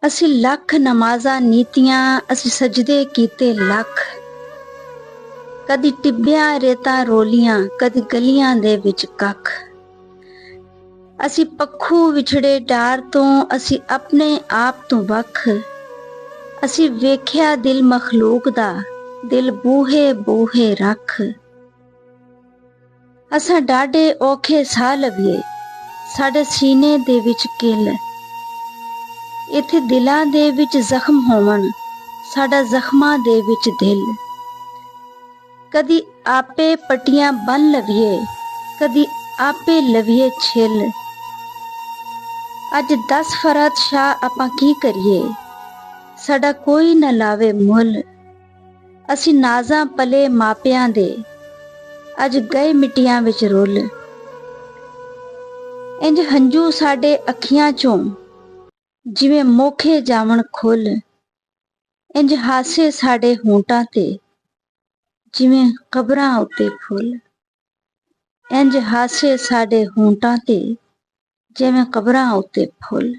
ਅਸੀਂ ਲੱਖ ਨਮਾਜ਼ਾਂ ਨੀਤੀਆਂ, ਅਸੀਂ ਸਜਦੇ ਕੀਤੇ ਲੱਖ। ਕਦੀ ਟਿੱਬਿਆਂ ਰੇਤਾਂ ਰੋਲੀਆਂ, ਕਦੀ ਗਲੀਆਂ ਦੇ ਵਿੱਚ ਕੱਖ। ਅਸੀਂ ਪੱਖੋਂ ਵਿਛੜੇ ਡਾਰ ਤੋਂ, ਅਸੀਂ ਆਪਣੇ ਆਪ ਤੋਂ ਵੱਖ। ਅਸੀਂ ਵੇਖਿਆ ਦਿਲ ਮਖਲੂਕ ਦਾ, ਦਿਲ ਬੂਹੇ ਬੂਹੇ ਰੱਖ। ਅਸਾਂ ਡਾਢੇ ਔਖੇ ਸਾਹ ਲਵੀਏ, ਸਾਡੇ ਸੀਨੇ ਦੇ ਵਿੱਚ ਕਿੱਲ। ਇੱਥੇ ਦਿਲਾਂ ਦੇ ਵਿੱਚ ਜ਼ਖਮ ਹੋਵਣ, ਸਾਡਾ ਜ਼ਖਮਾਂ ਦੇ ਵਿੱਚ ਦਿਲ। ਕਦੀ ਆਪੇ ਪੱਟੀਆਂ ਬੰਨ ਲਵੀਏ, ਕਦੀ ਆਪੇ ਲਵੀਏ ਛਿੱਲ। ਅੱਜ 10 ਫਰਤ ਸ਼ਾਹ ਆਪਾਂ ਕੀ ਕਰੀਏ, ਸਾਡਾ ਕੋਈ ਨਾ ਲਾਵੇ ਮੁੱਲ। ਅਸੀਂ ਨਾਜ਼ਾਂ ਪਲੇ ਮਾਪਿਆਂ ਦੇ, ਅੱਜ ਗਏ ਮਿੱਟੀਆਂ ਵਿੱਚ ਰੁੱਲ। ਇੰਜ ਹੰਝੂ ਸਾਡੇ ਅੱਖੀਆਂ ਚੋਂ, ਜਿਵੇਂ ਮੋਖੇ ਜਾਵਣ ਖੁੱਲ। ਇੰਜ ਹਾਸੇ ਸਾਡੇ ਹੋਂਠਾਂ ਤੇ, ਜਿਵੇਂ ਕਬਰਾਂ ਉੱਤੇ ਫੁੱਲ। ਇੰਜ ਹਾਸੇ ਸਾਡੇ ਹੋਂਠਾਂ ਤੇ, ਜਿਵੇਂ ਕਬਰਾਂ ਉੱਤੇ ਫੁੱਲ।